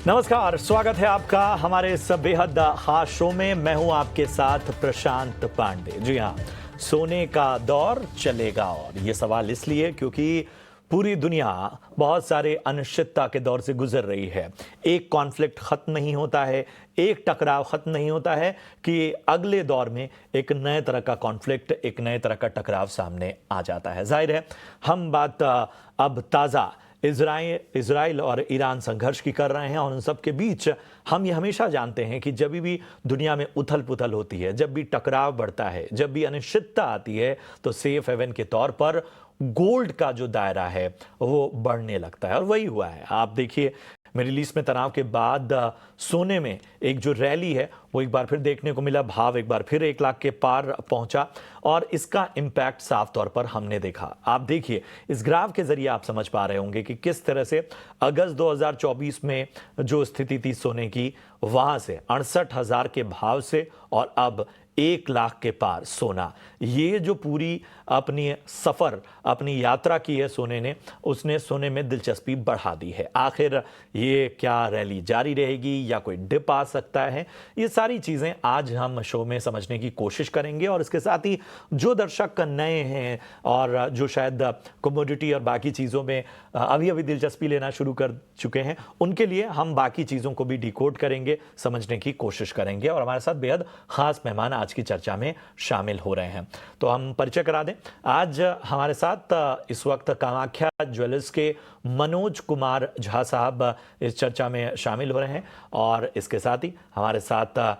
नमस्कार, स्वागत है आपका हमारे इस बेहद खास शो में। मैं हूं आपके साथ प्रशांत पांडे। जी हां, सोने का दौर चलेगा, और ये सवाल इसलिए क्योंकि पूरी दुनिया बहुत सारे अनिश्चितता के दौर से गुजर रही है। एक कॉन्फ्लिक्ट खत्म नहीं होता है, एक टकराव खत्म नहीं होता है कि अगले दौर में एक नए तरह का कॉन्फ्लिक्ट, एक नए तरह का टकराव सामने आ जाता है। जाहिर है हम बात अब ताज़ा इजराइल और ईरान संघर्ष की कर रहे हैं, और उन सब के बीच हम ये हमेशा जानते हैं कि जब भी दुनिया में उथल पुथल होती है, जब भी टकराव बढ़ता है, जब भी अनिश्चितता आती है, तो सेफ हेवन के तौर पर गोल्ड का जो दायरा है वो बढ़ने लगता है। और वही हुआ है। आप देखिए, मिडिल ईस्ट में तनाव के बाद सोने में एक जो रैली है वो एक बार फिर देखने को मिला। भाव एक बार फिर 1 लाख के पार पहुंचा, और इसका इम्पैक्ट साफ तौर पर हमने देखा। आप देखिए, इस ग्राफ के जरिए आप समझ पा रहे होंगे कि किस तरह से अगस्त 2024 में जो स्थिति थी सोने की, वहां से 68,000 के भाव से और अब 1 लाख के पार सोना। ये जो पूरी अपनी सफर, अपनी यात्रा की है सोने ने, उसने सोने में दिलचस्पी बढ़ा दी है। आखिर ये क्या रैली जारी रहेगी या कोई डिप आ सकता है, ये सारी चीजें आज हम शो में समझने की कोशिश करेंगे। और इसके साथ ही जो दर्शक नए हैं और जो शायद कमोडिटी और बाकी चीजों में अभी अभी दिलचस्पी लेना शुरू कर चुके हैं, उनके लिए हम बाकी चीजों को भी डिकोड करेंगे, समझने की कोशिश करेंगे। और हमारे साथ बेहद खास मेहमान आज की चर्चा में शामिल हो रहे हैं, तो हम परिचय करा दें। आज हमारे साथ इस वक्त कामाख्या ज्वेलर्स के मनोज कुमार झा साहब इस चर्चा में शामिल हो रहे हैं, और इसके साथ ही हमारे साथ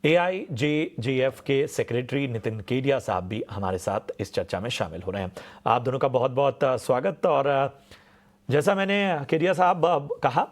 AIJJF के सेक्रेटरी नितिन केडिया साहब भी हमारे साथ इस चर्चा में शामिल हो रहे हैं। आप दोनों का बहुत बहुत स्वागत। और जैसा मैंने केडिया साहब कहा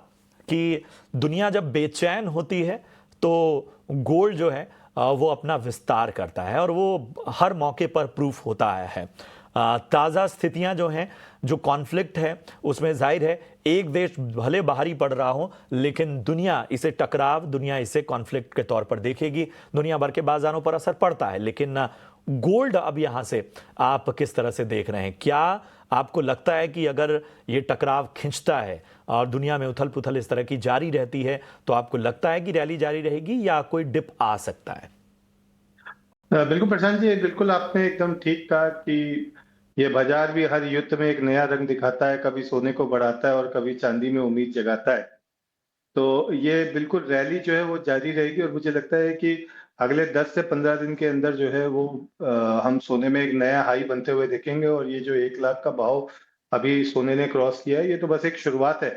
कि दुनिया जब बेचैन होती है तो गोल्ड जो है वो अपना विस्तार करता है, और वो हर मौके पर प्रूफ होता आया है। ताज़ा स्थितियां जो हैं, जो कॉन्फ्लिक्ट है, उसमें जाहिर है एक देश भले बाहरी पड़ रहा हो, लेकिन दुनिया इसे टकराव, दुनिया इसे कॉन्फ्लिक्ट के तौर पर देखेगी। दुनिया भर के बाजारों पर असर पड़ता है, लेकिन गोल्ड अब यहां से आप किस तरह से देख रहे हैं? क्या आपको लगता है कि अगर ये टकराव खिंचता है और दुनिया में उथल पुथल इस तरह की जारी रहती है, तो आपको लगता है कि रैली जारी रहेगी या कोई डिप आ सकता है? बिल्कुल प्रशांत जी, बिल्कुल आपने एकदम ठीक कहा कि ये बाजार भी हर युद्ध में एक नया रंग दिखाता है, कभी सोने को बढ़ाता है और कभी चांदी में उम्मीद जगाता है। तो ये बिल्कुल रैली जो है वो जारी रहेगी, और मुझे लगता है कि अगले 10 से 15 दिन के अंदर जो है वो हम सोने में एक नया हाई बनते हुए देखेंगे। और ये जो 1 लाख का भाव अभी सोने ने क्रॉस किया है, ये तो बस एक शुरुआत है।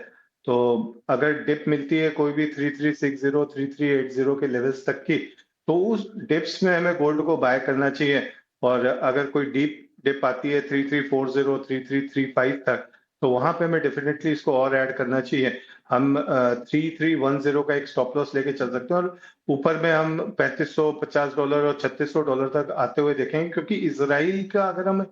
तो अगर डिप मिलती है कोई भी 3360, 3380 के लेवल्स तक की, तो उस डिप्स में हमें गोल्ड को बाय करना चाहिए। और अगर कोई डीप डिप आती है 3340, 3335 तक, तो वहां पे हमें डेफिनेटली इसको और ऐड करना चाहिए। हम 3310 का एक स्टॉप लॉस लेके चल सकते हैं, और ऊपर में हम $3550 और $3600 तक आते हुए देखेंगे। क्योंकि इसराइल का अगर हम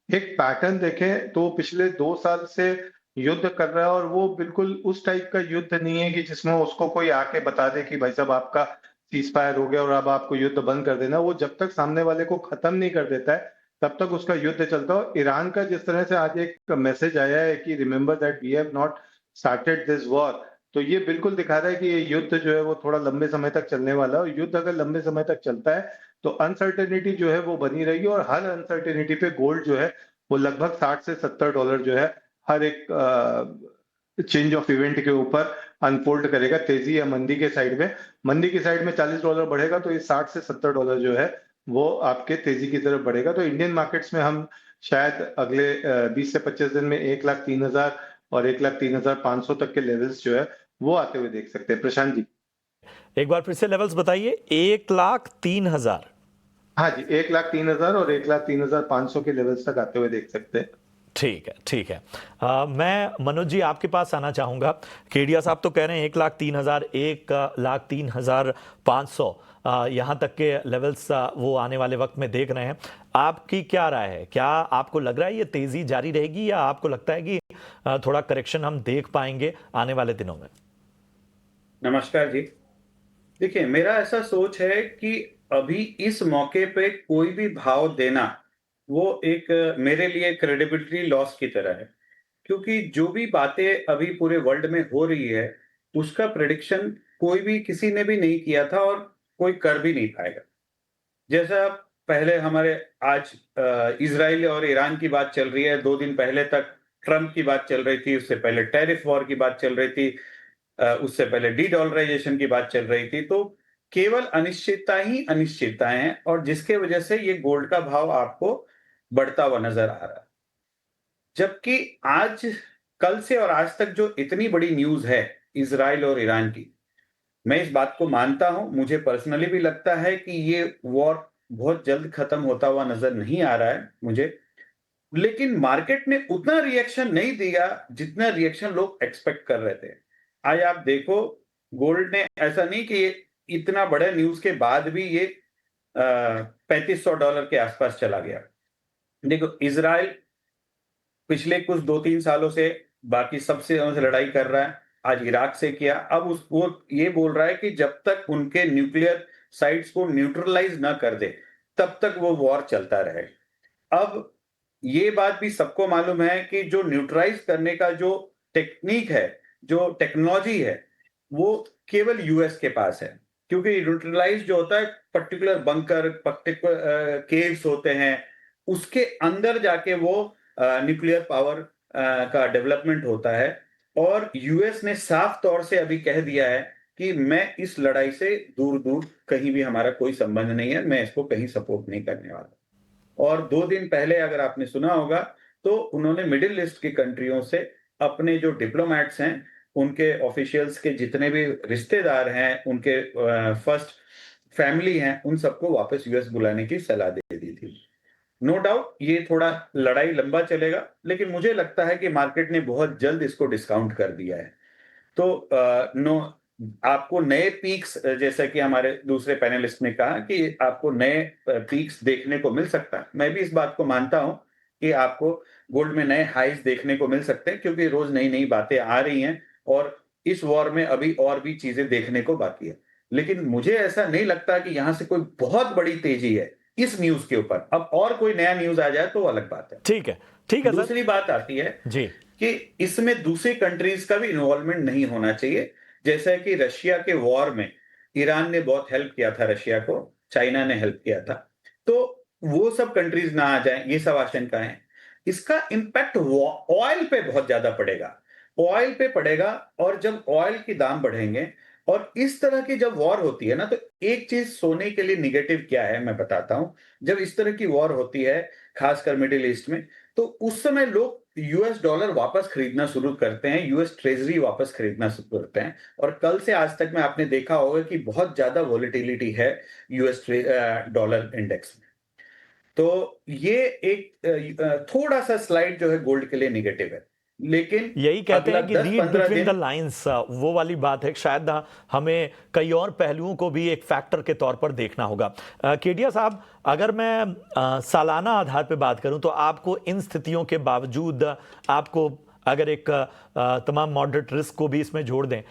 एक पैटर्न देखें, तो पिछले 2 साल से युद्ध कर रहा है, और वो बिल्कुल उस टाइप का युद्ध नहीं है कि जिसमें उसको कोई आके बता दे कि भाई साहब आपका सीज फायर हो गया और अब आपको युद्ध बंद कर देना। वो जब तक सामने वाले को खत्म नहीं कर देता है, तब तक उसका युद्ध चलता है। ईरान का जिस तरह से आज एक मैसेज आया है कि remember that we have not started this war, तो ये बिल्कुल दिखा रहा है कि ये युद्ध जो है वो थोड़ा लंबे समय तक चलने वाला है। और युद्ध अगर लंबे समय तक चलता है, तो अनसर्टेनिटी जो है वो बनी रहेगी, और हर अनसर्टेनिटी पे गोल्ड जो है वो लगभग $60 से $70 जो है हर एक चेंज ऑफ इवेंट के ऊपर अनफोल्ड करेगा, तेजी या मंदी के साइड में। मंदी की साइड में $40 बढ़ेगा, तो ये $60 से $70 जो है वो आपके तेजी की तरफ बढ़ेगा। तो इंडियन मार्केट्स में हम शायद अगले 20 से 25 दिन में 1,03,000 और 1,03,500 तक के लेवल्स जो है वो आते हुए देख सकते हैं प्रशांत जी। एक बार फिर से लेवल्स बताइए। 1,03,000। हाँ जी, 1,03,000 और 1,03,500 के लेवल्स तक आते हुए देख सकते हैं। ठीक है, ठीक है। मैं मनोज जी आपके पास आना चाहूंगा। केडिया साहब तो कह रहे हैं 1,03,000, 1,03,500 यहाँ तक के लेवल्स वो आने वाले वक्त में देख रहे हैं। आपकी क्या राय है? क्या आपको लग रहा है ये तेजी जारी रहेगी, या आपको लगता है कि थोड़ा करेक्शन हम देख पाएंगे आने वाले दिनों में? नमस्कार जी। देखिए, मेरा ऐसा सोच है कि अभी इस मौके पे कोई भी भाव देना, वो एक मेरे लिए क्रेडिबिलिटी लॉस की तरह है। क्योंकि जो भी बातें अभी पूरे वर्ल्ड में हो रही है, उसका प्रेडिक्शन कोई भी किसी ने भी नहीं किया था और कोई कर भी नहीं पाएगा। जैसा पहले हमारे आज इज़राइल और ईरान की बात चल रही है, 2 दिन पहले तक ट्रम्प की बात चल रही थी, उससे पहले टैरिफ वॉर की बात चल रही थी, उससे पहले डी-डॉलराइजेशन की बात चल रही थी। तो केवल अनिश्चितता ही अनिश्चितताएँ हैं और जिसके वजह से ये गोल्ड का भाव आपको बढ़ता हुआ नज़र आ रहा है। जबकि आज कल से और आज तक जो इतनी बड़ी न्यूज़ है इज़राइल और ईरान की, मैं इस बात को मानता हूँ, मुझे पर्सनली भी लगता है कि ये वॉर बहुत जल्द खत्म होता हुआ नज़र नहीं आ रहा है मुझे। लेकिन मार्केट ने उतना रिएक्शन नहीं दिया, जितना रिएक्शन लोग एक्सपेक्ट कर रहे थे। आज आप देखो, गोल्ड ने ऐसा नहीं कि ये इतना बड़ा न्यूज़ के बाद भी ये $3500 के आसपास चला गया। देखो, इज़राइल पिछले कुछ 2-3 सालों से बाकी सबसे से लड़ाई कर रहा है। आज इराक से किया, अब वो ये बोल रहा है कि जब तक उनके न्यूक्लियर साइट्स को न्यूट्रलाइज़ ना कर दे, तब तक वो वॉर चलता रहेगा। अब ये बात भी सबको मालूम है कि जो न्यूट्रलाइज़ करने का जो टेक्नीक है, जो टेक्नोलॉजी है, वो केवल यूएस के पास है। क्योंकि न्यूट्रलाइज़ जो होता है, पर्टिकुलर बंकर, केव्स होते हैं, उसके अंदर जाके वो न्यूक्लियर पावर का डेवलपमेंट होता है और यूएस ने साफ तौर से अभी कह दिया है कि मैं इस लड़ाई से दूर-दूर कहीं भी हमारा कोई संबंध नहीं है, मैं इसको कहीं सपोर्ट नहीं करने वाला। और 2 दिन पहले अगर आपने सुना होगा, तो उन्होंने मिडिल ईस्ट की कंट्रियों से अपने जो डिप्लोमैट्स हैं, उनके ऑफिशियल्स के जितने भी रिश्तेदार हैं, उनके फर्स्ट फैमिली हैं, उन सबको वापस यूएस बुलाने की सलाह दे दी थी। नो डाउट ये थोड़ा लड़ाई लंबा चलेगा, लेकिन मुझे लगता है कि मार्केट ने बहुत जल्द इसको डिस्काउंट कर दिया है। तो नो आपको नए पीक्स, जैसा कि हमारे दूसरे पैनलिस्ट ने कहा कि आपको नए पीक्स देखने को मिल सकता है। मैं भी इस बात को मानता हूँ कि आपको गोल्ड में नए हाईज़ देखने को मिल सकते हैं क्योंकि रोज़ नई-नई बातें आ रही हैं और इस वॉर में अभी और भी चीज़ें देखने को बाकी है। लेकिन मुझे ऐसा नहीं लगता कि यहाँ से कोई बहुत बड़ी तेज़ी है इस न्यूज़ के ऊपर। अब और कोई नया न्यूज़ आ जाए तो वो अलग बात है। ठीक है सर। दूसरी बात आती है जी। कि इसमें दूसरी कंट्रीज का भी इन्वॉल्वमेंट नहीं होना चाहिए। जैसा कि रशिया के वॉर में ईरान ने बहुत हेल्प किया था रशिया को, चाइना ने हेल्प किया था। तो वो सब कंट्रीज ना आ जाएं, ये सब आशंकाएं। इसका इम्पैक्ट ऑयल पे बहुत ज्यादा पड़ेगा। ऑयल पे पड़ेगा और जब ऑयल के दाम बढ़ेंगे और इस तरह की जब वॉर होती है ना, तो एक चीज सोने के लिए निगेटिव क्या है मैं बताता हूं। जब इस तरह की वॉर होती है, खासकर मिडिल ईस्ट में, तो उस समय लोग यूएस डॉलर वापस खरीदना शुरू करते हैं, यूएस ट्रेजरी वापस खरीदना शुरू करते हैं। और कल से आज तक में आपने देखा होगा कि बहुत ज्यादा वॉलेटिलिटी है यूएस डॉलर इंडेक्स में। तो ये एक थोड़ा सा स्लाइड जो है गोल्ड के लिए निगेटिव है, लेकिन यही कहते अगला हैं कि रीड 10-15 बिटवीन द दिन लाइंस, वो वाली बात है। शायद हमें कई और पहलुओं को भी एक फैक्टर के तौर पर देखना होगा। केडिया साहब, अगर मैं सालाना आधार पे बात करूं तो आपको इन स्थितियों के बावजूद, आपको अगर एक तमाम मॉडरेट रिस्क को भी इसमें जोड़ दें,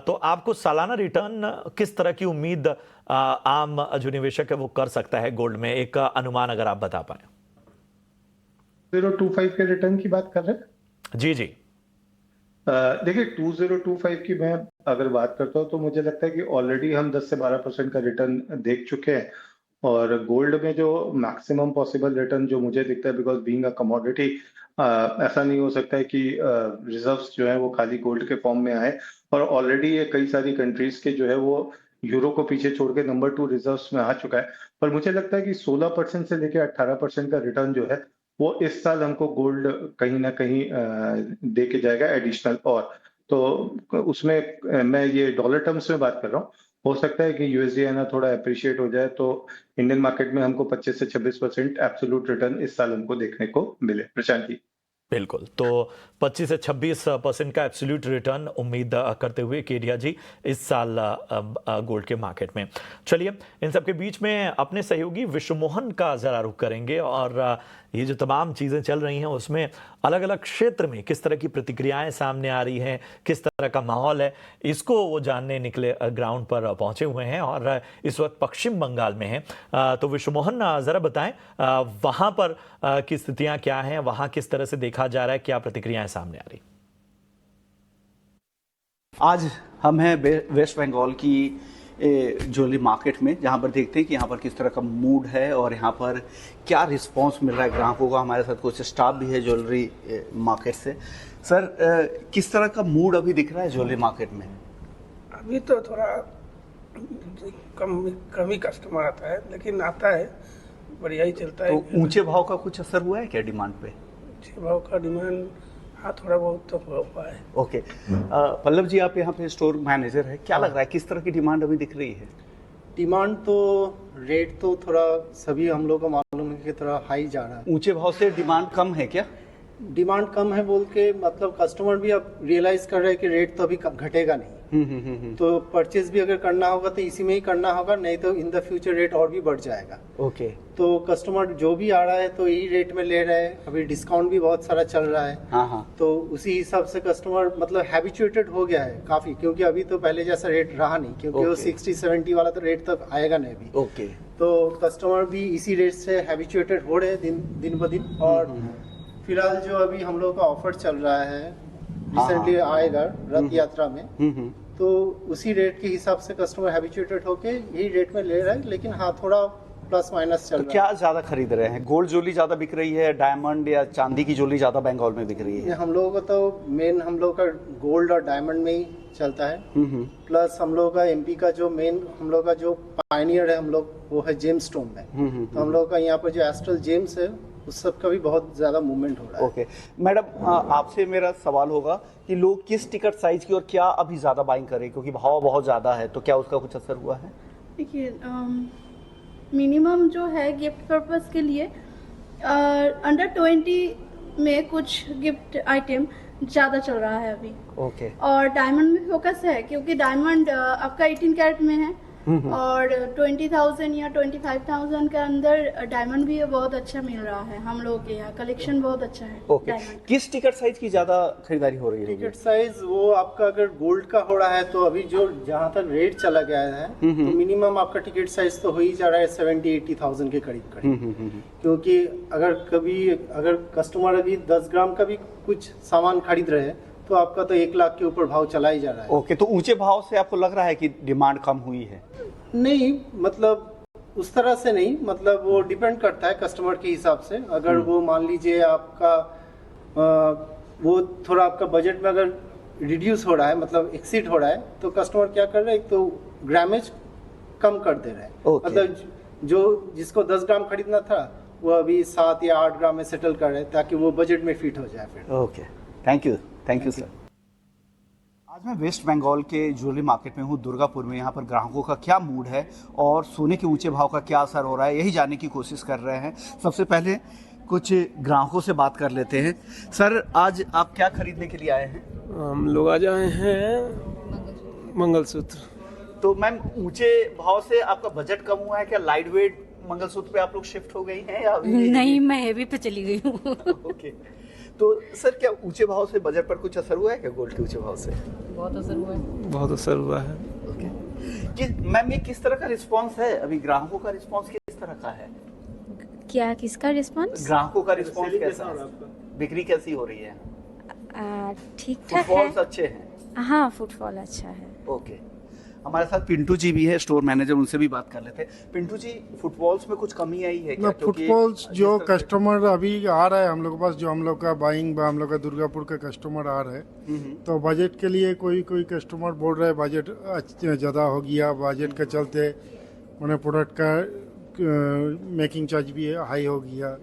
तो आपको सालाना रिटर्न किस तरह की उम्मीद आम जो निवेशक है वो कर सकता है गोल्ड में? एक अनुमान अगर आप बता पाए। 0.25 के रिटर्न की बात कर रहे हैं? जी जी। देखिए, 2025 की मैं अगर बात करता हूँ तो मुझे लगता है कि ऑलरेडी हम 10 से 12% का रिटर्न देख चुके हैं और गोल्ड में जो मैक्सिमम पॉसिबल रिटर्न जो मुझे दिखता है, बिकॉज बीइंग अ कमोडिटी, ऐसा नहीं हो सकता है कि रिजर्व्स जो है वो खाली गोल्ड के फॉर्म में आए और ऑलरेडी ये कई सारी कंट्रीज के जो है वो यूरो को पीछे छोड़ के नंबर 2 रिजर्व्स में आ चुका है। पर मुझे लगता है कि 16% से लेकर 18% का रिटर्न जो है वो इस साल हमको गोल्ड कहीं ना कहीं दे के जाएगा एडिशनल। और तो उसमें मैं ये डॉलर टर्म्स में बात कर रहा हूँ। हो सकता है कि यूएसडी है ना थोड़ा अप्रिशिएट हो जाए तो इंडियन मार्केट में हमको 25 से 26% एब्सोल्यूट रिटर्न इस साल हमको देखने को मिले। प्रशांत जी। बिल्कुल, तो 25 से 26% का एब्सोल्यूट रिटर्न उम्मीद करते हुए केडिया जी इस साल गोल्ड के मार्केट में। चलिए, इन सब के बीच में अपने सहयोगी विश्वमोहन का जरा रुख करेंगे और ये जो तमाम चीज़ें चल रही हैं उसमें अलग अलग क्षेत्र में किस तरह की प्रतिक्रियाएं सामने आ रही हैं, किस तरह का माहौल है, इसको वो जानने निकले, ग्राउंड पर पहुंचे हुए हैं और इस वक्त पश्चिम बंगाल में हैं। तो विश्वमोहन, ज़रा बताएं वहाँ पर की स्थितियाँ क्या हैं, वहाँ किस तरह से देखा जा रहा है, क्या प्रतिक्रियाएं सामने आ रही? आज हम हैं वेस्ट बंगाल की ज्वेलरी मार्केट में, जहाँ पर देखते हैं कि यहाँ पर किस तरह का मूड है और यहाँ पर क्या रिस्पांस मिल रहा है ग्राहकों का। हमारे साथ कुछ स्टाफ भी है ज्वेलरी मार्केट से। सर, किस तरह का मूड अभी दिख रहा है ज्वेलरी मार्केट में? अभी तो थोड़ा कम ही कस्टमर आता है, लेकिन आता है, बढ़िया ही चलता है। तो ऊंचे भाव का कुछ असर हुआ है क्या डिमांड पे? ऊंचे भाव का डिमांड, हाँ, थोड़ा बहुत तो हुआ है। ओके। पल्लव जी, आप यहाँ पे स्टोर मैनेजर है, क्या लग रहा है किस तरह की डिमांड अभी दिख रही है? डिमांड तो रेट तो थोड़ा सभी हम लोग को मालूम है कि थोड़ा हाई जा रहा है। ऊंचे भाव से डिमांड कम है क्या? डिमांड कम है बोल के मतलब कस्टमर भी अब रियलाइज कर रहे हैं कि रेट तो अभी घटेगा नहीं। तो परचेज भी अगर करना होगा तो इसी में ही करना होगा, नहीं तो इन द फ्यूचर रेट और भी बढ़ जाएगा। ओके। तो कस्टमर जो भी आ रहा है तो यही रेट में ले रहे हैं। अभी डिस्काउंट भी बहुत सारा चल रहा है। हाँ। तो उसी हिसाब से कस्टमर मतलब हैबिचुएटेड हो गया है काफी, क्योंकि अभी तो पहले जैसा रेट रहा नहीं, क्योंकि वो 60-70 वाला तो रेट तक आएगा नहीं अभी। ओके। तो कस्टमर भी इसी रेट से हैबिचुएटेड हो रहे हैं दिन ब दिन। और फिलहाल जो अभी हम लोग का ऑफर चल रहा है, रिसेंटली आएगा रथ यात्रा में, तो उसी रेट के हिसाब से कस्टमर हैबिचुएटेड होके यही रेट में ले रहा है। लेकिन हाँ, थोड़ा प्लस माइनस चल तो रहा है। क्या ज्यादा खरीद रहे हैं? गोल्ड ज्वेलरी ज्यादा बिक रही है, डायमंड या चांदी की ज्वेलरी ज्यादा बंगाल में बिक रही है? हम लोगों का तो मेन हम लोग का गोल्ड और डायमंड में ही चलता है। प्लस हम लोग का एमपी का जो मेन हम लोग का जो पायनियर है हम लोग, वो है जेम्स स्टोन में। तो हम लोग का यहाँ पर जो एस्ट्रल जेम्स है उस सब का भी बहुत ज्यादा मूवमेंट हो रहा है। ओके मैडम, आपसे मेरा सवाल होगा कि लोग किस टिकट साइज की और क्या अभी ज्यादा बाइंग करें, क्योंकि भाव बहुत ज्यादा है, तो क्या उसका कुछ असर हुआ है? देखिए, मिनिमम जो है गिफ्ट पर्पस के लिए अंडर 20 में कुछ गिफ्ट आइटम ज़्यादा चल रहा है अभी। ओके। और डायमंड में फोकस है, क्योंकि डायमंड आपका 18 कैरेट में है और 20,000 या 25,000 के अंदर डायमंड भी बहुत अच्छा मिल रहा है। हम लोग के यहाँ कलेक्शन बहुत अच्छा है। ओके। किस टिकट साइज की ज्यादा खरीदारी हो रही है? टिकट साइज वो आपका अगर गोल्ड का हो रहा है तो अभी जो जहाँ तक रेट चला गया है तो मिनिमम आपका टिकट साइज तो हो ही जा रहा है 70-80,000 के करीब। क्योंकि अगर कस्टमर अभी 10 ग्राम का भी कुछ सामान खरीद रहे हैं तो आपका तो 1 लाख के ऊपर भाव चला ही जा रहा है। ओके। तो ऊंचे भाव से आपको लग रहा है कि डिमांड कम हुई है? नहीं, मतलब उस तरह से नहीं, मतलब वो डिपेंड करता है कस्टमर के हिसाब से। अगर वो मान लीजिए आपका वो थोड़ा आपका बजट में अगर रिड्यूस हो रहा है, मतलब एक्सीड हो रहा है, तो कस्टमर क्या कर रहे हैं, एक तो ग्रामेज कम कर दे रहे हैं। मतलब जो जिसको 10 ग्राम खरीदना था वो अभी 7 या 8 ग्राम में सेटल कर रहे हैं, ताकि वो बजट में फिट हो जाए फिर। Okay, thank you sir. आज मैं वेस्ट बंगाल के ज्वेलरी मार्केट में हूँ, दुर्गापुर में। यहाँ पर ग्राहकों का क्या मूड है और सोने के ऊंचे भाव का क्या असर हो रहा है, यही जानने की कोशिश कर रहे हैं। सबसे पहले कुछ ग्राहकों से बात कर लेते हैं। सर, आज आप क्या खरीदने के लिए आए हैं? हम लोग आज आए हैं मंगलसूत्र। तो मैम, ऊंचे भाव से आपका बजट कम हुआ है क्या? लाइट वेट मंगलसूत्र पे आप लोग शिफ्ट हो गई हैं या अभी? नहीं, मैं हेवी पे चली गई हूँ। ओके। तो सर, क्या ऊंचे भाव से बजट पर कुछ असर हुआ है क्या? गोल्ड के ऊंचे भाव से बहुत असर हुआ है। बहुत असर हुआ है। ओके। मैम, ये किस तरह का रिस्पांस है? अभी ग्राहकों का रिस्पांस किस तरह का है? क्या, किसका रिस्पांस? ग्राहकों का रिस्पांस कैसा है? बिक्री कैसी हो रही है? ठीक ठाक है। फुटफॉल्स अच्छे हैं? हाँ, फुटफॉल अच्छा है। ओके। हमारे साथ पिंटू जी भी है, स्टोर मैनेजर, उनसे भी बात कर लेते हैं। पिंटू जी, फुटफॉल्स में कुछ कमी आई है क्या? फुटफॉल्स जो कस्टमर अभी आ रहा है हम लोग के पास, जो हम लोग का बाइंग हम लोग का दुर्गापुर का कस्टमर आ रहा है, तो बजट के लिए कोई कस्टमर बोल रहा है बजट ज़्यादा हो गया, बजट के चलते मैंने प्रोडक्ट का मेकिंग चार्ज भी हाई हो गया,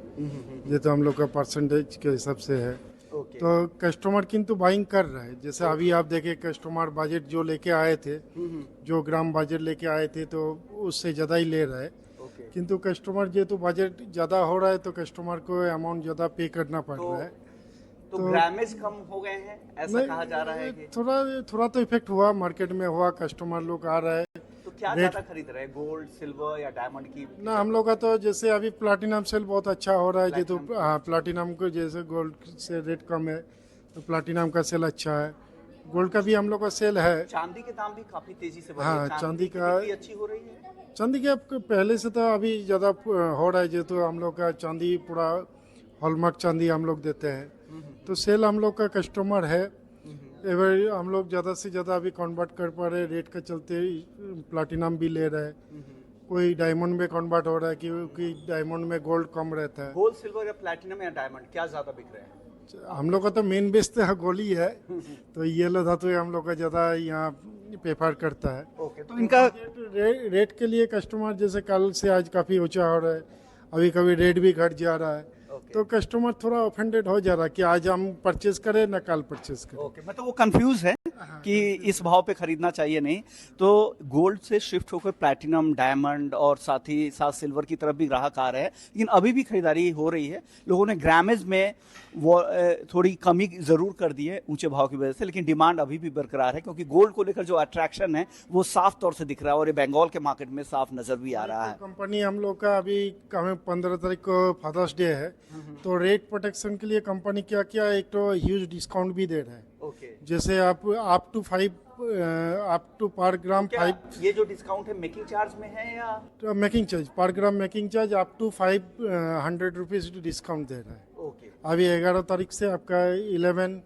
ये तो हम लोग का परसेंटेज के हिसाब से है। तो कस्टमर किंतु बाइंग कर रहा है। जैसे अभी आप देखे, कस्टमर बजट जो लेके आए थे, जो ग्राम बजट लेके आए थे, तो उससे ज़्यादा ही ले रहा है। किंतु कस्टमर जेहेतु बजट ज़्यादा हो रहा है तो कस्टमर को अमाउंट ज़्यादा पे करना पड़ रहा है। तो ग्रामेज कम हो गए हैं ऐसा कहा जा रहा है कि? थोड़ा तो इफेक्ट हुआ, मार्केट में हुआ, कस्टमर लोग आ रहा है। तो क्या ज्यादा खरीद रहे हैं, गोल्ड, सिल्वर या डायमंड की? ना, हम लोग का तो जैसे अभी प्लाटिनम सेल बहुत अच्छा हो रहा है, तो हाँ, प्लाटिनम को जैसे गोल्ड से रेट कम है तो प्लाटिनम का सेल अच्छा है। गोल्ड का भी हम लोग का सेल है। चांदी के दाम भी काफी तेजी से बढ़े। हाँ, चांदी का अच्छी हो रही है। चांदी के पहले से तो अभी ज़्यादा हो रहा है, जेहेतु हम लोग का चांदी पूरा हॉलमार्क चांदी हम लोग देते हैं, तो सेल हम लोग का कस्टमर है। एवर हम लोग ज़्यादा से ज़्यादा अभी कन्वर्ट कर पा रहे हैं, रेट के चलते प्लाटिनम भी ले रहे हैं, कोई डायमंड में कन्वर्ट हो रहा है क्योंकि डायमंड में गोल्ड कम रहता है। गोल्ड, सिल्वर या प्लैटिनम या डायमंड क्या ज्यादा बिक रहे हैं? हम लोग का तो मेन बेस तो गोल्ड ही है, तो ये लो धातु हम लोग का ज़्यादा यहाँ प्रेफर करता है। ओके, तो इनका रेट के लिए कस्टमर जैसे कल से आज काफ़ी ऊंचा हो रहा है, अभी कभी रेट भी घट जा रहा है, तो कस्टमर थोड़ा ऑफेंडेड हो जा रहा है कि आज हम परचेज करें ना कल परचेज करें। ओके, मतलब वो कंफ्यूज है कि इस भाव पे खरीदना चाहिए नहीं, तो गोल्ड से शिफ्ट होकर प्लैटिनम, डायमंड और साथ ही साथ सिल्वर की तरफ भी ग्राहक आ रहे हैं, लेकिन अभी भी खरीदारी हो रही है। लोगों ने ग्रामेज में वो थोड़ी कमी जरूर कर दी है ऊंचे भाव की वजह से, लेकिन डिमांड अभी भी बरकरार है क्योंकि गोल्ड को लेकर जो अट्रैक्शन है वो साफ तौर से दिख रहा है और ये बंगाल के मार्केट में साफ नजर भी आ रहा है। कंपनी हम लोग का अभी 15 तारीख को फादर्स डे है, तो रेट प्रोटेक्शन के लिए कंपनी क्या किया, एक तो ह्यूज डिस्काउंट भी दे रहा है। ओके, जैसे आप अप टू पर ग्राम क्या 5 ये जो डिस्काउंट है मेकिंग चार्ज में है या? मेकिंग चार्ज पर gram making charge up to 500 rupees discount दे रहा है। ओके, अभी 11 तारीख से आपका 11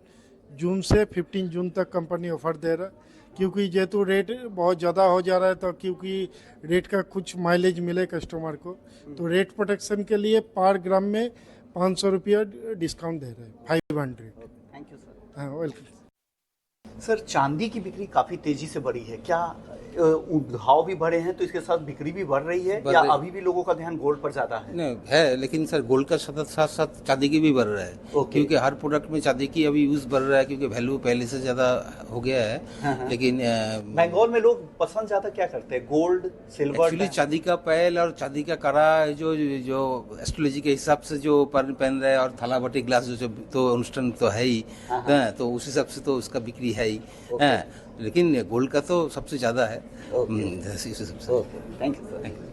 जून से 15 जून तक कंपनी ऑफर दे रहा है, क्योंकि जेहेतु रेट बहुत ज़्यादा हो जा रहा है, तो क्योंकि रेट का कुछ माइलेज मिले कस्टमर को, तो रेट प्रोटेक्शन के लिए पर ग्राम में 500 रुपया डिस्काउंट दे रहे हैं, 500। Thank you sir. हाँ, वेलकम। सर, चांदी की बिक्री काफी तेजी से बढ़ी है, क्या भाव भी बढ़े हैं तो इसके साथ बिक्री भी बढ़ रही है या अभी भी लोगों का ध्यान गोल्ड पर ज्यादा है? नहीं है, लेकिन सर गोल्ड का साथ साथ चांदी की भी बढ़ रहा है। क्योंकि हर प्रोडक्ट में चांदी की अभी यूज बढ़ रहा है, क्योंकि वैल्यू पहले से ज्यादा हो गया है। हाँ। लेकिन बंगाल में लोग पसंद ज्यादा क्या करते हैं, गोल्ड, सिल्वर? एक्चुअली चांदी का पैल और चांदी का कड़ा जो एस्ट्रोलॉजी के हिसाब से जो पहन रहे हैं, और थाला बाटी ग्लास जो तो अनुष्ठान तो है ही, तो उस हिसाब से तो उसका बिक्री है ही, लेकिन गोल्ड का तो सबसे ज्यादा है। Thank you sir.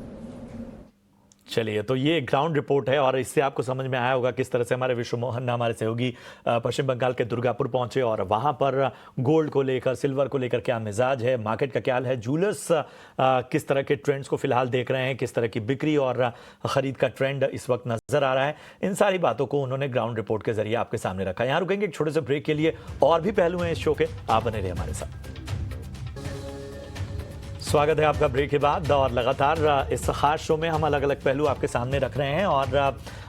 चलिए, तो ये ग्राउंड रिपोर्ट है और इससे आपको समझ में आया होगा किस तरह से हमारे विश्व मोहन हमारे सहयोगी पश्चिम बंगाल के दुर्गापुर पहुंचे और वहां पर गोल्ड को लेकर, सिल्वर को लेकर क्या मिजाज है, मार्केट का क्या हाल है, जूलर्स किस तरह के ट्रेंड्स को फिलहाल देख रहे हैं, किस तरह की बिक्री और खरीद का ट्रेंड इस वक्त नजर आ रहा है, इन सारी बातों को उन्होंने ग्राउंड रिपोर्ट के जरिए आपके सामने रखा। यहाँ रुकेंगे एक छोटे से ब्रेक के लिए, और भी पहलू हैं इस शो के, आप बने रहिए हमारे साथ। स्वागत है आपका ब्रेक के बाद, और लगातार इस खास शो में हम अलग अलग पहलू आपके सामने रख रहे हैं। और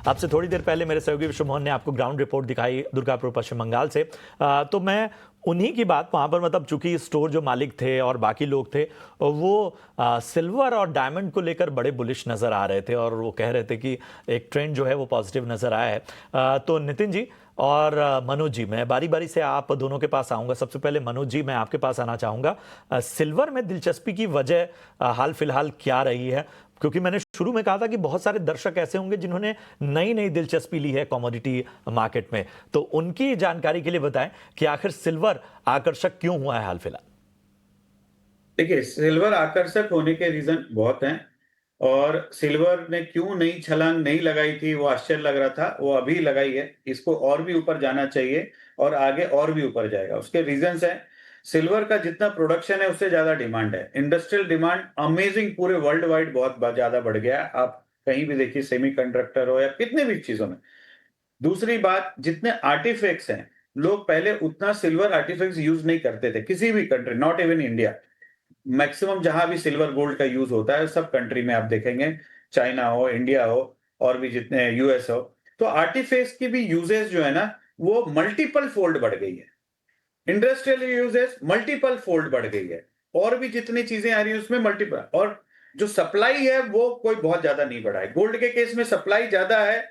आपसे थोड़ी देर पहले मेरे सहयोगी विश्व मोहन ने आपको ग्राउंड रिपोर्ट दिखाई दुर्गापुर पश्चिम बंगाल से, तो मैं उन्हीं की बात वहाँ पर, मतलब चूंकि स्टोर जो मालिक थे और बाकी लोग थे वो सिल्वर और डायमंड को लेकर बड़े बुलिश नज़र आ रहे थे और वो कह रहे थे कि एक ट्रेंड जो है वो पॉजिटिव नज़र आया है। तो नितिन जी और मनोज जी, मैं बारी बारी से आप दोनों के पास आऊँगा। सबसे पहले मनोज जी, मैं आपके पास आना चाहूँगा। सिल्वर में दिलचस्पी की वजह हाल फिलहाल क्या रही है? क्योंकि मैंने शुरू में कहा था कि बहुत सारे दर्शक ऐसे होंगे जिन्होंने नई नई दिलचस्पी ली है कमोडिटी मार्केट में, तो उनकी जानकारी के लिए बताएं कि आखिर सिल्वर आकर्षक क्यों हुआ है हाल फिलहाल? देखिए, सिल्वर आकर्षक होने के रीजन बहुत हैं, और सिल्वर ने क्यों नई छलांग नहीं लगाई थी वो आश्चर्य लग रहा था, वो अभी लगाई है। इसको और भी ऊपर जाना चाहिए और आगे और भी ऊपर जाएगा। उसके रीजंस हैं, सिल्वर का जितना प्रोडक्शन है उससे ज्यादा डिमांड है। इंडस्ट्रियल डिमांड अमेजिंग पूरे वर्ल्ड वाइड बहुत ज्यादा बढ़ गया है। आप कहीं भी देखिए, सेमीकंडक्टर हो या कितने भी चीजों में। दूसरी बात, जितने आर्टिफैक्ट्स हैं, लोग पहले उतना सिल्वर आर्टिफैक्ट्स यूज नहीं करते थे किसी भी country, not even India. Maximum जहां भी सिल्वर गोल्ड का यूज होता है सब कंट्री में आप देखेंगे, चाइना हो, इंडिया हो, और भी जितने यूएस हो, तो आर्टिफैक्ट्स की भी यूजेस जो है ना वो मल्टीपल फोल्ड बढ़ गई है। इंडस्ट्रियल यूजेस मल्टीपल फोल्ड बढ़ गई है, और भी जितनी चीजें आ रही है उसमें मल्टीपल, और जो सप्लाई है वो कोई बहुत ज्यादा नहीं बढ़ा है। गोल्ड के केस में सप्लाई ज्यादा है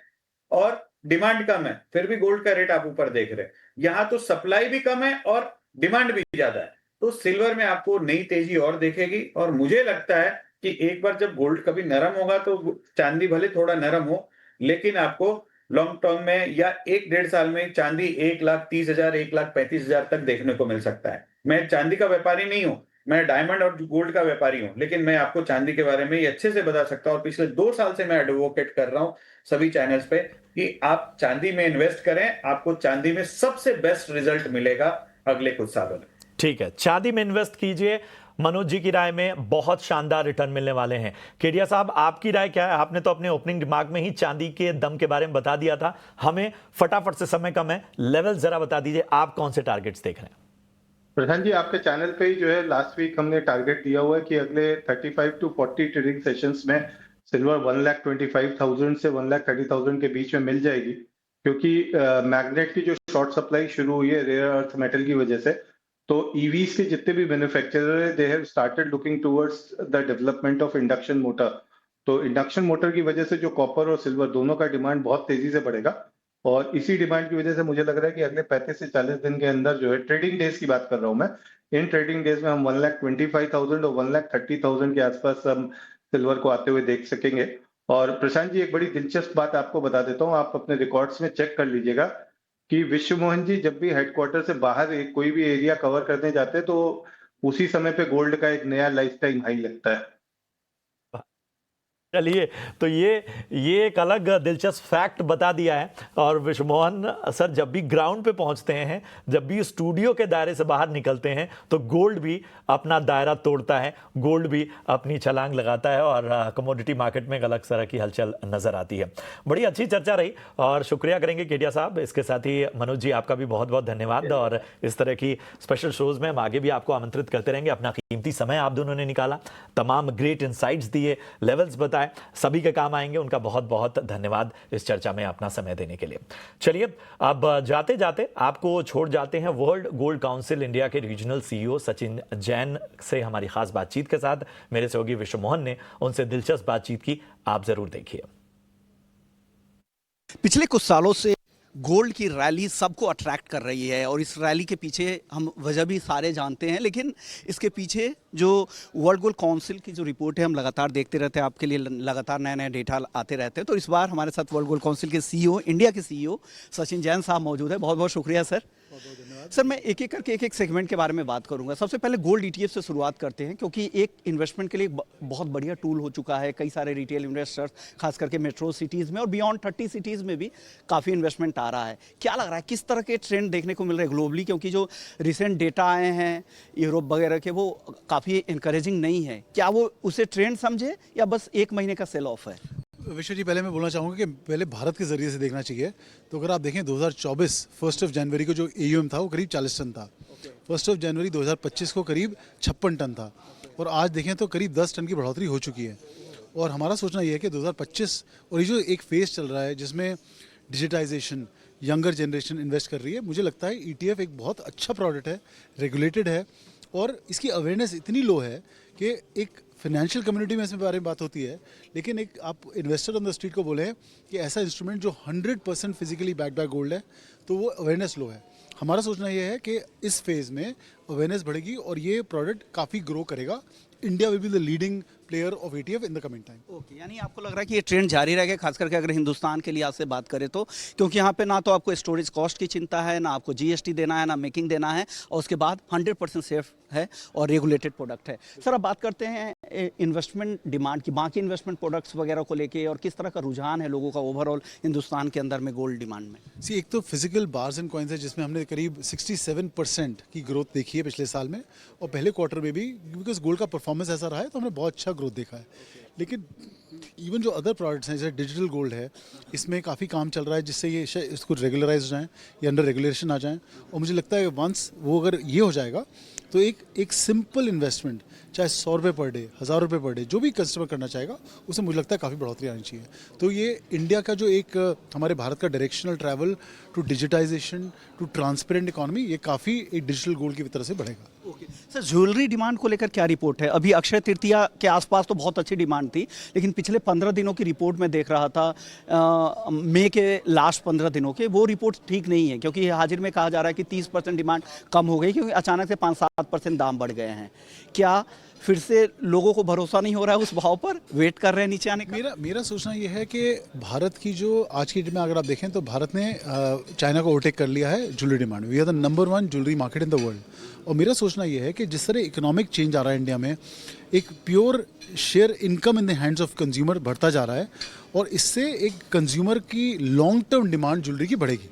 और डिमांड कम है, फिर भी गोल्ड का रेट आप ऊपर देख रहे हैं। यहां तो सप्लाई भी कम है और डिमांड भी ज्यादा है, तो सिल्वर में आपको नई तेजी और देखेगी। और मुझे लगता है कि एक बार जब गोल्ड कभी नरम होगा तो चांदी भले थोड़ा नरम हो, लेकिन आपको लॉन्ग टर्म में या 1-1.5 साल में चांदी 1,30,000 1,35,000 तक देखने को मिल सकता है। मैं चांदी का व्यापारी नहीं हूं, मैं डायमंड और गोल्ड का व्यापारी हूं, लेकिन मैं आपको चांदी के बारे में ये अच्छे से बता सकता हूं। और पिछले 2 साल से मैं एडवोकेट कर रहा हूं सभी चैनल्स पे कि आप चांदी में इन्वेस्ट करें, आपको चांदी में सबसे बेस्ट रिजल्ट मिलेगा अगले कुछ सालों में। ठीक है, चांदी में इन्वेस्ट कीजिए। मनोज जी की राय में बहुत शानदार रिटर्न मिलने वाले हैं। केडिया साहब, आपकी राय क्या है? आपने तो अपने ओपनिंग रिमार्क में ही चांदी के दम के बारे में बता दिया था, हमें फटाफट से, समय कम है, लेवल जरा बता दीजिए, आप कौन से टारगेट्स देख रहे हैं? प्रधान जी, आपके चैनल पे ही जो है लास्ट वीक हमने टारगेट दिया हुआ है कि अगले 35 to 40 ट्रेडिंग सेशंस में सिल्वर 1,25,000 से 1,30,000 के बीच में मिल जाएगी, क्योंकि मैग्नेट की जो शॉर्ट सप्लाई शुरू हुई है रेयर अर्थ मेटल की वजह से, तो ईवीज के जितने भी मैन्युफैक्चरर है they have started looking towards the development of induction motor. तो इंडक्शन मोटर की वजह से जो कॉपर और सिल्वर दोनों का डिमांड बहुत तेजी से बढ़ेगा, और इसी डिमांड की वजह से मुझे लग रहा है कि अगले 35 से 40 दिन के अंदर जो है, ट्रेडिंग डेज की बात कर रहा हूं मैं, इन ट्रेडिंग डेज में हम 1,25,000 और 1,30,000 के आसपास हम सिल्वर को आते हुए देख सकेंगे। और प्रशांत जी, एक बड़ी दिलचस्प बात आपको बता देता हूं, आप अपने रिकॉर्ड्स में चेक कर लीजिएगा कि विश्व मोहन जी जब भी हेडक्वार्टर से बाहर कोई भी एरिया कवर करने जाते हैं तो उसी समय पे गोल्ड का एक नया लाइफ टाइम हाई लगता है। चलिए, तो ये एक अलग दिलचस्प फैक्ट बता दिया है। और विश्वमोहन सर जब भी ग्राउंड पे पहुंचते हैं, जब भी स्टूडियो के दायरे से बाहर निकलते हैं, तो गोल्ड भी अपना दायरा तोड़ता है, गोल्ड भी अपनी छलांग लगाता है और कमोडिटी मार्केट में एक अलग तरह की हलचल नजर आती है। बड़ी अच्छी चर्चा रही और शुक्रिया करेंगे केडिया साहब। इसके साथ ही मनोज जी, आपका भी बहुत बहुत धन्यवाद। और इस तरह की स्पेशल शोज में हम आगे भी आपको आमंत्रित करते रहेंगे। अपना कीमती समय आप दोनों ने निकाला, तमाम ग्रेट इनसाइट्स दिए, लेवल्स बताए, सभी के काम आएंगे। उनका बहुत बहुत धन्यवाद इस चर्चा में अपना समय देने के लिए। चलिए, अब जाते जाते आपको छोड़ जाते हैं वर्ल्ड गोल्ड काउंसिल इंडिया के रीजनल सीईओ सचिन जैन से हमारी खास बातचीत के साथ। मेरे सहयोगी विश्व मोहन ने उनसे दिलचस्प बातचीत की, आप जरूर देखिए। पिछले कुछ सालों से गोल्ड की रैली सबको अट्रैक्ट कर रही है और इस रैली के पीछे हम वजह भी सारे जानते हैं, लेकिन इसके पीछे जो वर्ल्ड गोल्ड काउंसिल की जो रिपोर्ट है हम लगातार देखते रहते हैं, आपके लिए लगातार नए नए डेटा आते रहते हैं। तो इस बार हमारे साथ वर्ल्ड गोल्ड काउंसिल के सीईओ, इंडिया के सीईओ सचिन जैन साहब मौजूद है। बहुत बहुत शुक्रिया सर। सर, मैं एक एक करके एक सेगमेंट के बारे में बात करूंगा। सबसे पहले गोल्ड ईटीएफ से शुरुआत करते हैं, क्योंकि एक इन्वेस्टमेंट के लिए बहुत बढ़िया टूल हो चुका है। कई सारे रिटेल इन्वेस्टर्स, खास करके मेट्रो सिटीज़ में और बियॉन्ड 30 सिटीज़ में भी काफ़ी इन्वेस्टमेंट आ रहा है। क्या लग रहा है किस तरह के ट्रेंड देखने को मिल रहे हैं ग्लोबली, क्योंकि जो रिसेंट डेटा आए हैं यूरोप वगैरह के वो काफ़ी इंकरेजिंग नहीं है। क्या वो उसे ट्रेंड समझे या बस एक महीने का सेल ऑफ है? विश्व जी, पहले मैं बोलना चाहूँगा कि पहले भारत के ज़रिए से देखना चाहिए। तो अगर आप देखें 2024 1 जनवरी को जो AUM था वो करीब 40 टन था। 1 जनवरी 2025 को करीब 56 टन था और आज देखें तो करीब 10 टन की बढ़ोतरी हो चुकी है। और हमारा सोचना ये है कि 2025 और ये जो एक फेज़ चल रहा है जिसमें डिजिटाइजेशन, यंगर जनरेशन इन्वेस्ट कर रही है, मुझे लगता है ETF एक बहुत अच्छा प्रोडक्ट है, रेगुलेटेड है और इसकी अवेयरनेस इतनी लो है कि एक फाइनेंशियल कम्युनिटी में इसमें बारे में बात होती है, लेकिन एक आप इन्वेस्टर ऑन द स्ट्रीट को बोले कि ऐसा इंस्ट्रूमेंट जो 100% फिजिकली बैक्ड बाय गोल्ड है, तो वो अवेयरनेस लो है। हमारा सोचना ये है कि इस फेज़ में अवेयरनेस बढ़ेगी और ये प्रोडक्ट काफ़ी ग्रो करेगा। India will be the leading player of ETF in the coming time. Okay, यानी आपको लग रहा है कि ये ट्रेंड जारी रहेगा, खास करके अगर हिंदुस्तान के लिहाज से बात करें तो, क्योंकि यहाँ पे ना तो आपको स्टोरेज कॉस्ट की चिंता है, ना आपको GST देना है, ना मेकिंग देना है, और उसके बाद 100% सेफ है और रेगुलेटेड प्रोडक्ट है। सर, अब बात करते हैं इन्वेस्टमेंट डिमांड की, बाकी इन्वेस्टमेंट प्रोडक्ट्स वगैरह को लेके, और किस तरह का रुझान है लोगों का ओवरऑल हिंदुस्तान के अंदर में गोल्ड डिमांड में। एक तो फिजिकल बार्स एंड कॉइन्स है जिसमें हमने करीब 67% की ग्रोथ देखी है पिछले साल में, और पहले क्वार्टर में भी, बिकॉज गोल्ड का परफॉर्मेंस ऐसा रहा है तो हमने बहुत अच्छा ग्रोथ देखा है। लेकिन इवन जो अदर प्रोडक्ट्स हैं जैसे डिजिटल गोल्ड है, इसमें काफ़ी काम चल रहा है जिससे ये इसको रेगुलराइज हो जाएँ या अंडर रेगुलेशन आ जाएँ। और मुझे लगता है वंस वो अगर ये हो जाएगा तो एक सिंपल इन्वेस्टमेंट, चाहे 100 रुपये पर डे, 1000 रुपये पर डे, जो भी कस्टमर करना चाहेगा उसे मुझे लगता है काफ़ी बढ़ोतरी आनी चाहिए। तो ये इंडिया का जो एक हमारे भारत का directional travel to digitization to transparent economy, ये काफ़ी एक डिजिटल गोल्ड की तरह से बढ़ेगा। ओके सर, ज्वेलरी डिमांड को लेकर क्या रिपोर्ट है? अभी अक्षय तृतीया के आसपास तो बहुत अच्छी डिमांड थी, लेकिन पिछले 15 दिनों की रिपोर्ट में देख रहा था, मई के लास्ट 15 दिनों के, वो रिपोर्ट ठीक नहीं है, क्योंकि हाजिर में कहा जा रहा है कि 30% डिमांड कम हो गई, क्योंकि अचानक से 5-7% दाम बढ़ गए हैं। क्या फिर से लोगों को भरोसा नहीं हो रहा है उस भाव पर, वेट कर रहे हैं नीचे आने का? मेरा सोचना ये है कि भारत की जो आज की डेट में अगर आप देखें तो भारत ने चाइना को ओवरटेक कर लिया है jewellery demand. We are the number 1 jewellery market in the world. और मेरा सोचना ये है कि जिस तरह इकोनॉमिक चेंज आ रहा है इंडिया में, एक pure share income in the hands of consumer बढ़ता जा रहा है, और इससे एक कंज्यूमर की लॉन्ग टर्म डिमांड ज्वेलरी की बढ़ेगी।